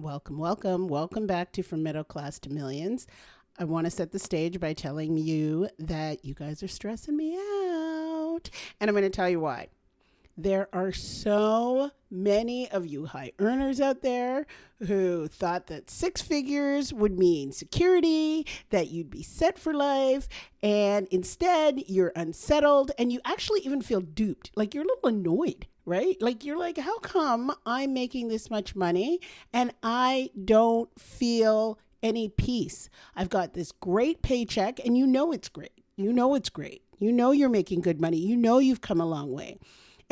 Welcome back to From Middle Class to Millions. I want to set the stage by telling you that you guys are stressing me out. And I'm going to tell you why. There are so many of you high earners out there who thought that six figures would mean security, that you'd be set for life, and instead you're unsettled and you actually even feel duped. Like you're a little annoyed, right? Like you're like, how come I'm making this much money and I don't feel any peace? I've got this great paycheck and you know it's great. You know it's great. You know you're making good money. You know you've come a long way.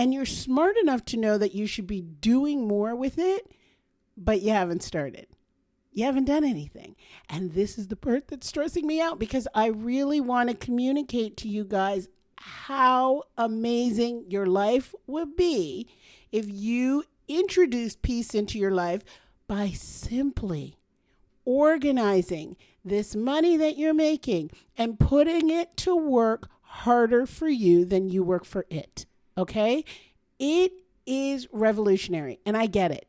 And you're smart enough to know that you should be doing more with it, but you haven't started. You haven't done anything. And this is the part that's stressing me out because I really want to communicate to you guys how amazing your life would be if you introduce peace into your life by simply organizing this money that you're making and putting it to work harder for you than you work for it. Okay? It is revolutionary, and I get it.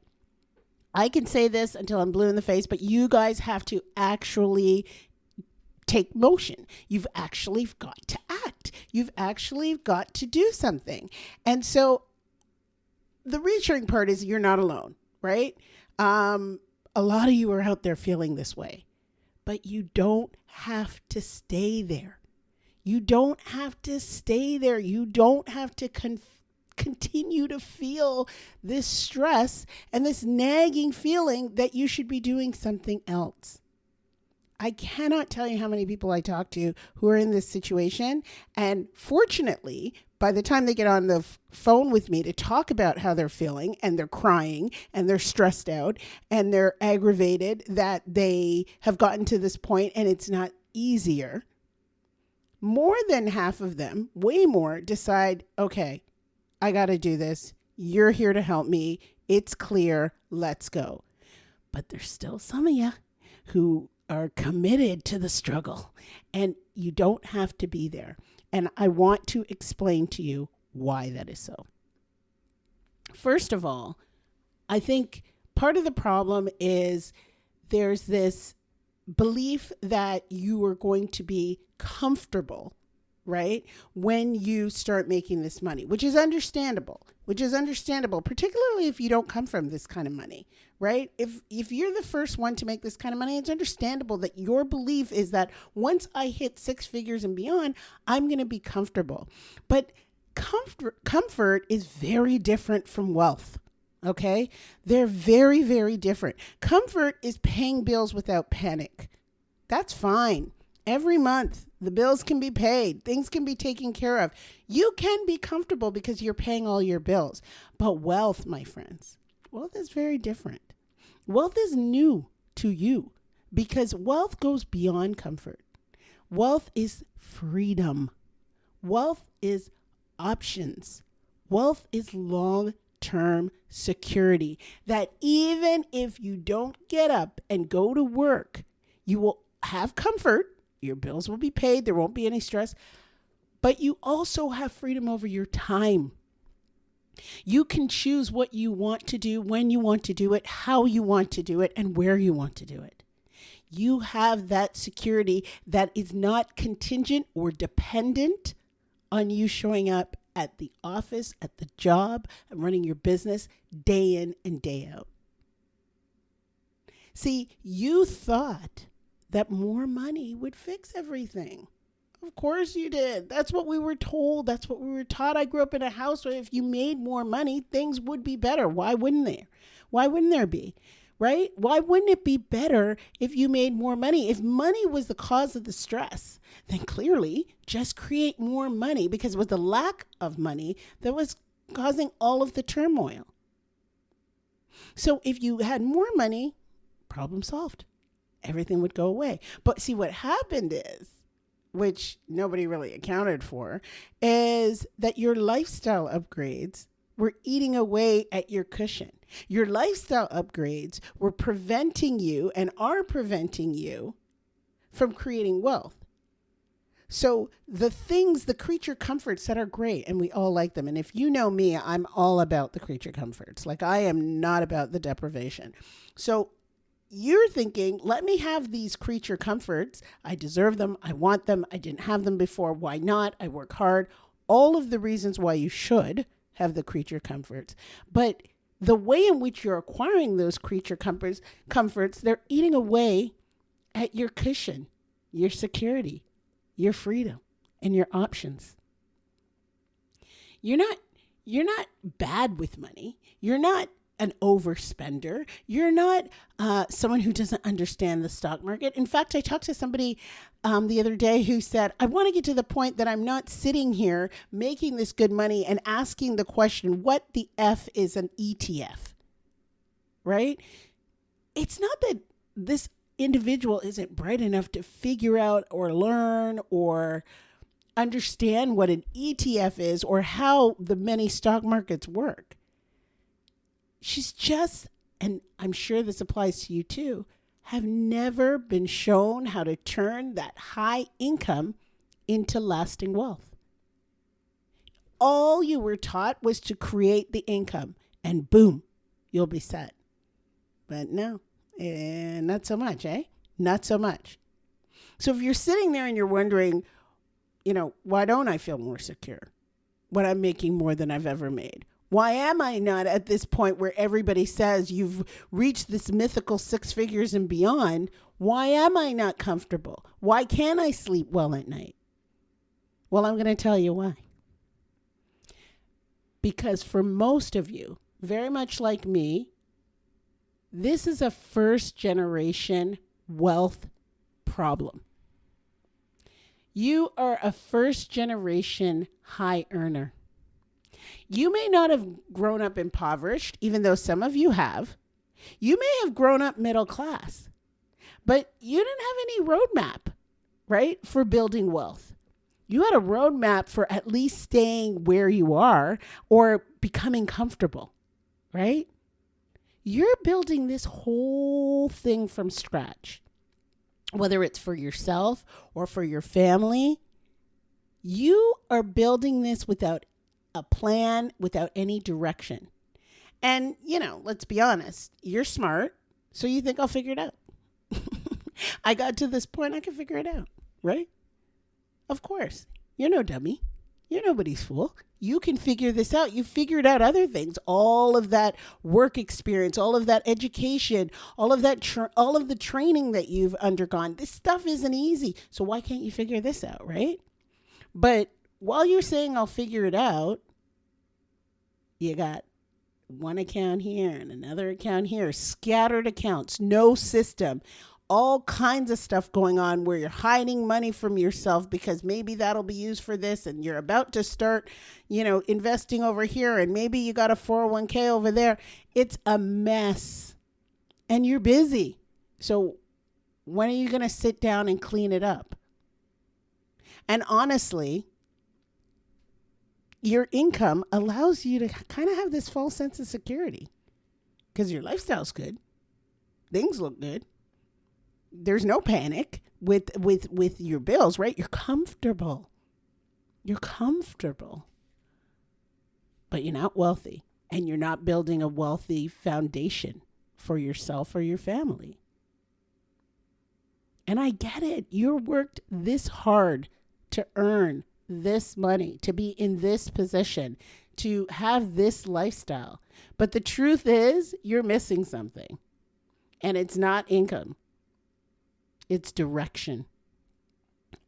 I can say this until I'm blue in the face, but you guys have to actually take motion. You've actually got to act. You've actually got to do something. And so the reassuring part is you're not alone, right? A lot of you are out there feeling this way, but you don't have to stay there. You don't have to stay there. You don't have to continue to feel this stress and this nagging feeling that you should be doing something else. I cannot tell you how many people I talk to who are in this situation. And fortunately, by the time they get on the phone with me to talk about how they're feeling and they're crying and they're stressed out and they're aggravated that they have gotten to this point and it's not easier, more than half of them, way more, decide, okay, I got to do this. You're here to help me. It's clear. Let's go. But there's still some of you who are committed to the struggle, and you don't have to be there. And I want to explain to you why that is so. First of all, I think part of the problem is there's this belief that you are going to be comfortable, right, when you start making this money, which is understandable, particularly if you don't come from this kind of money, right? If you're the first one to make this kind of money, it's understandable that your belief is that once I hit six figures and beyond, I'm going to be comfortable. But comfort is very different from wealth. Okay? They're very, very different. Comfort is paying bills without panic. That's fine. Every month, the bills can be paid. Things can be taken care of. You can be comfortable because you're paying all your bills. But wealth, my friends, wealth is very different. Wealth is new to you because wealth goes beyond comfort. Wealth is freedom. Wealth is options. Wealth is long-term security that even if you don't get up and go to work, you will have comfort. Your bills will be paid. There won't be any stress. But you also have freedom over your time. You can choose what you want to do, when you want to do it, how you want to do it, and where you want to do it. You have that security that is not contingent or dependent on you showing up at the office, at the job, and running your business day in and day out. See, you thought that more money would fix everything. Of course you did. That's what we were told. That's what we were taught. I grew up in a house where if you made more money, things would be better. Why wouldn't there? Why wouldn't there be? Right? Why wouldn't it be better if you made more money? If money was the cause of the stress, then clearly just create more money because it was the lack of money that was causing all of the turmoil. So if you had more money, problem solved. Everything would go away. But see, what happened is, which nobody really accounted for, is that your lifestyle upgrades were eating away at your cushion. Your lifestyle upgrades were preventing you and are preventing you from creating wealth. So the things, the creature comforts that are great, and we all like them. And if you know me, I'm all about the creature comforts. Like I am not about the deprivation. So you're thinking, let me have these creature comforts. I deserve them. I want them. I didn't have them before. Why not? I work hard. All of the reasons why you should have the creature comforts. But the way in which you're acquiring those creature comforts, they're eating away at your cushion, your security, your freedom, and your options. You're not bad with money. You're not an overspender. You're not someone who doesn't understand the stock market. In fact, I talked to somebody the other day who said, I want to get to the point that I'm not sitting here making this good money and asking the question, what the F is an ETF, right? It's not that this individual isn't bright enough to figure out or learn or understand what an ETF is or how the many stock markets work. She's just, and I'm sure this applies to you too, have never been shown how to turn that high income into lasting wealth. All you were taught was to create the income and boom, you'll be set. But no, not so much, eh? Not so much. So if you're sitting there and you're wondering, why don't I feel more secure when I'm making more than I've ever made? Why am I not at this point where everybody says you've reached this mythical 6 figures and beyond? Why am I not comfortable? Why can't I sleep well at night? Well, I'm going to tell you why. Because for most of you, very much like me, this is a first generation wealth problem. You are a first generation high earner. You may not have grown up impoverished, even though some of you have. You may have grown up middle class, but you didn't have any roadmap, right, for building wealth. You had a roadmap for at least staying where you are or becoming comfortable, right? You're building this whole thing from scratch, whether it's for yourself or for your family. You are building this without a plan, without any direction. And, let's be honest, you're smart, so you think I'll figure it out. I got to this point, I can figure it out, right? Of course. You're no dummy. You're nobody's fool. You can figure this out. You figured out other things, all of that work experience, all of that education, all of that, all of the training that you've undergone. This stuff isn't easy. So why can't you figure this out, right? But while you're saying I'll figure it out, you got one account here and another account here, scattered accounts, no system, all kinds of stuff going on where you're hiding money from yourself because maybe that'll be used for this and you're about to start, investing over here and maybe you got a 401k over there. It's a mess and you're busy. So when are you going to sit down and clean it up? And honestly, your income allows you to kind of have this false sense of security because your lifestyle's good. Things look good. There's no panic with your bills, right? You're comfortable. But you're not wealthy and you're not building a wealthy foundation for yourself or your family. And I get it. You worked this hard to earn this money, to be in this position, to have this lifestyle. But the truth is, you're missing something. And it's not income. It's direction.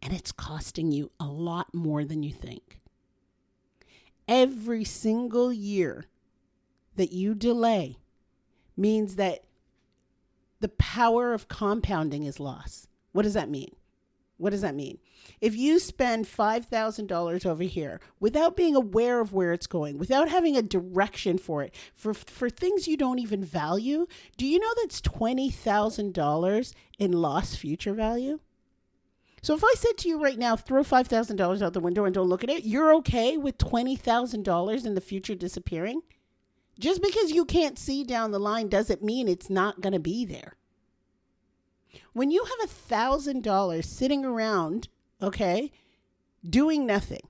And it's costing you a lot more than you think. Every single year that you delay means that the power of compounding is lost. What does that mean? If you spend $5,000 over here without being aware of where it's going, without having a direction for it, for things you don't even value, do you know that's $20,000 in lost future value? So if I said to you right now, throw $5,000 out the window and don't look at it, you're okay with $20,000 in the future disappearing? Just because you can't see down the line doesn't mean it's not going to be there. When you have $1,000 sitting around, okay, doing nothing,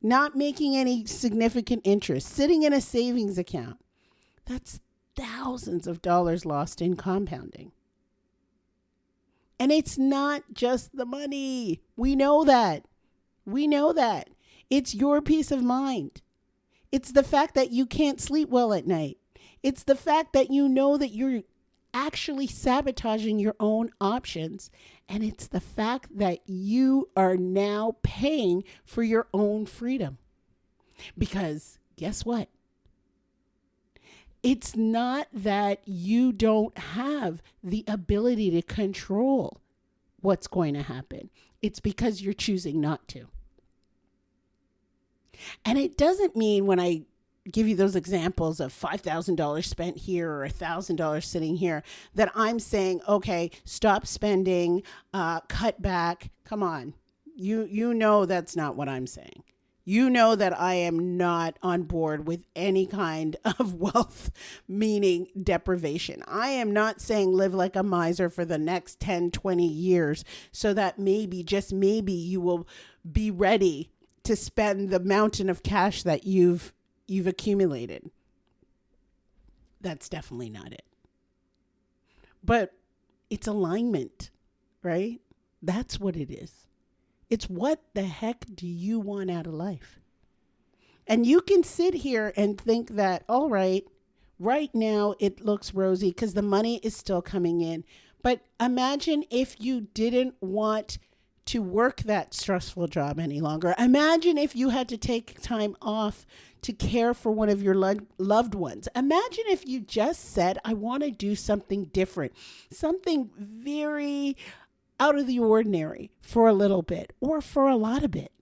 not making any significant interest, sitting in a savings account, that's thousands of dollars lost in compounding. And it's not just the money. We know that. It's your peace of mind. It's the fact that you can't sleep well at night. It's the fact that you know that you're actually sabotaging your own options. And it's the fact that you are now paying for your own freedom. Because guess what? It's not that you don't have the ability to control what's going to happen. It's because you're choosing not to. And it doesn't mean when I give you those examples of $5,000 spent here or $1,000 sitting here that I'm saying, okay, stop spending, cut back. Come on. You know that's not what I'm saying. You know that I am not on board with any kind of wealth, meaning deprivation. I am not saying live like a miser for the next 10, 20 years so that maybe, just maybe, you will be ready to spend the mountain of cash that you've accumulated. That's definitely not it. But it's alignment, right? That's what it is. It's what the heck do you want out of life? And you can sit here and think that, all right now it looks rosy because the money is still coming in. But imagine if you didn't want to work that stressful job any longer. Imagine if you had to take time off to care for one of your loved ones. Imagine if you just said, I want to do something different, something very out of the ordinary for a little bit or for a lot of it.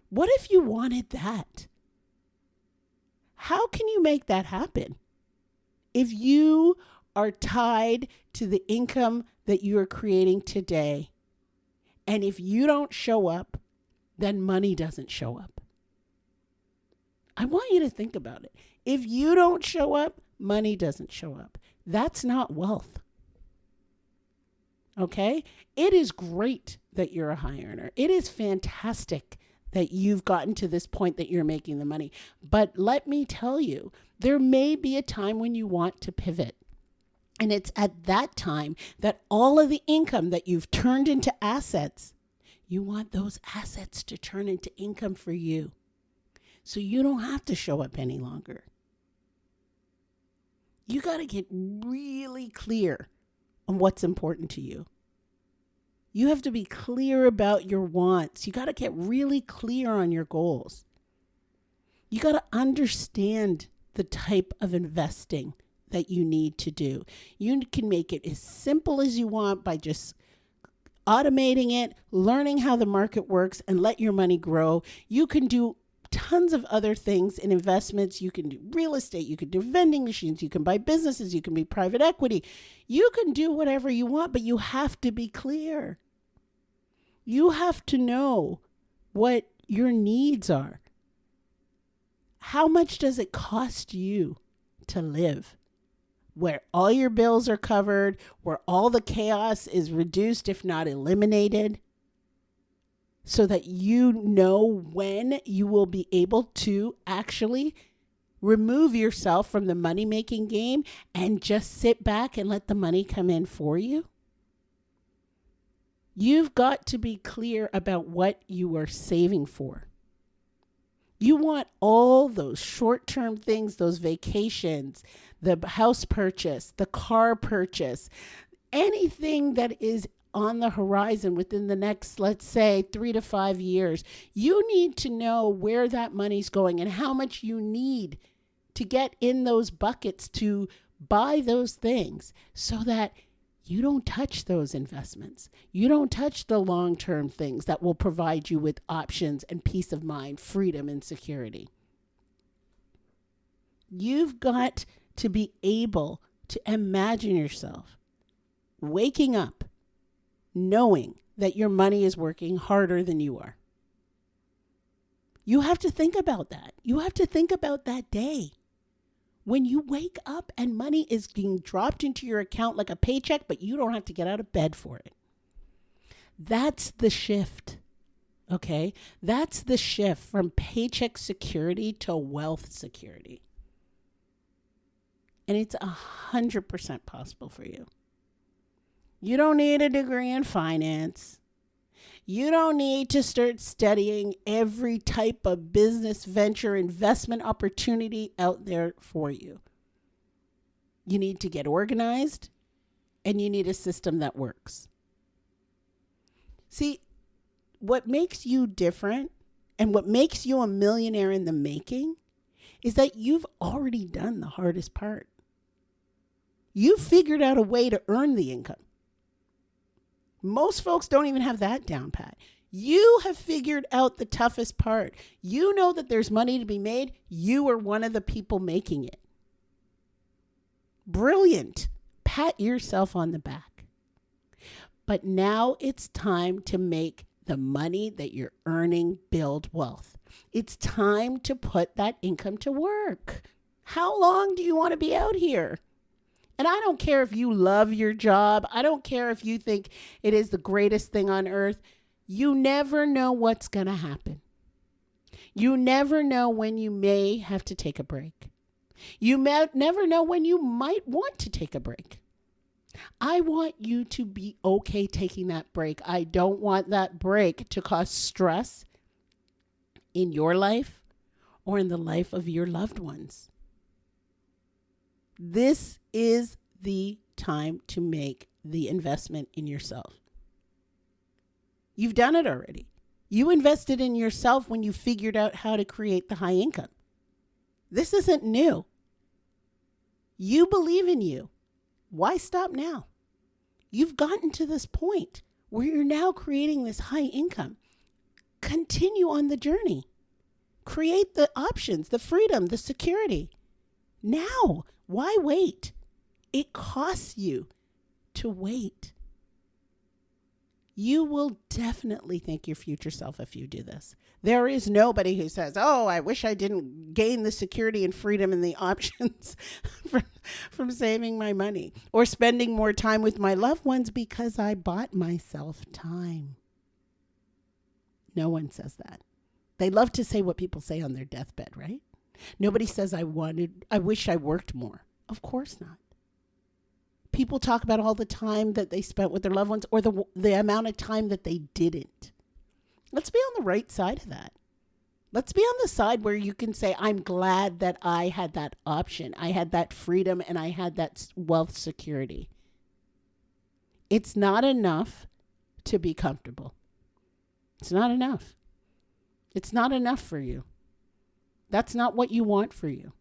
What if you wanted that? How can you make that happen? If you are tied to the income that you are creating today, and if you don't show up, then money doesn't show up. I want you to think about it. If you don't show up, money doesn't show up. That's not wealth. Okay? It is great that you're a high earner. It is fantastic that you've gotten to this point that you're making the money. But let me tell you, there may be a time when you want to pivot. And it's at that time that all of the income that you've turned into assets, you want those assets to turn into income for you. So you don't have to show up any longer. You got to get really clear on what's important to you. You have to be clear about your wants. You got to get really clear on your goals. You got to understand the type of investing that you need to do. You can make it as simple as you want by just automating it, learning how the market works, and let your money grow. You can do tons of other things in investments. You can do real estate. You can do vending machines. You can buy businesses. You can be private equity. You can do whatever you want, but you have to be clear. You have to know what your needs are. How much does it cost you to live? Where all your bills are covered, where all the chaos is reduced, if not eliminated, so that you know when you will be able to actually remove yourself from the money-making game and just sit back and let the money come in for you. You've got to be clear about what you are saving for. You want all those short-term things, those vacations, the house purchase, the car purchase, anything that is on the horizon within the next, let's say, 3 to 5 years. You need to know where that money's going and how much you need to get in those buckets to buy those things so that you don't touch those investments. You don't touch the long-term things that will provide you with options and peace of mind, freedom and security. You've got to be able to imagine yourself waking up knowing that your money is working harder than you are. You have to think about that. You have to think about that day when you wake up and money is being dropped into your account like a paycheck, but you don't have to get out of bed for it. That's the shift, okay? That's the shift from paycheck security to wealth security. And it's 100% possible for you. You don't need a degree in finance. You don't need to start studying every type of business venture investment opportunity out there for you. You need to get organized, and you need a system that works. See, what makes you different and what makes you a millionaire in the making is that you've already done the hardest part. You figured out a way to earn the income. Most folks don't even have that down pat. You have figured out the toughest part. You know that there's money to be made. You are one of the people making it. Brilliant. Pat yourself on the back. But now it's time to make the money that you're earning build wealth. It's time to put that income to work. How long do you want to be out here? And I don't care if you love your job. I don't care if you think it is the greatest thing on earth. You never know what's going to happen. You never know when you may have to take a break. You never know when you might want to take a break. I want you to be okay taking that break. I don't want that break to cause stress in your life or in the life of your loved ones. This is the time to make the investment in yourself. You've done it already. You invested in yourself when you figured out how to create the high income. This isn't new. You believe in you. Why stop now? You've gotten to this point where you're now creating this high income. Continue on the journey. Create the options, the freedom, the security. Now, why wait? It costs you to wait. You will definitely thank your future self if you do this. There is nobody who says, oh, I wish I didn't gain the security and freedom and the options from saving my money or spending more time with my loved ones because I bought myself time. No one says that. They love to say what people say on their deathbed, right? Nobody says, I wish I worked more. Of course not. People talk about all the time that they spent with their loved ones or the amount of time that they didn't. Let's be on the right side of that. Let's be on the side where you can say, I'm glad that I had that option. I had that freedom and I had that wealth security. It's not enough to be comfortable. It's not enough. It's not enough for you. That's not what you want for you.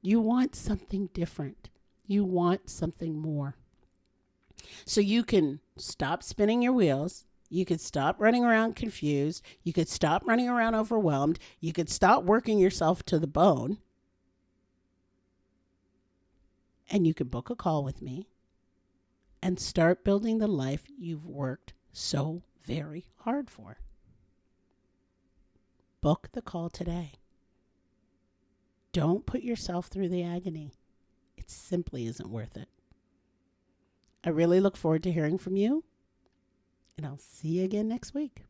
You want something different. You want something more. So you can stop spinning your wheels. You could stop running around confused. You could stop running around overwhelmed. You could stop working yourself to the bone. And you could book a call with me and start building the life you've worked so very hard for. Book the call today. Don't put yourself through the agony. It simply isn't worth it. I really look forward to hearing from you, and I'll see you again next week.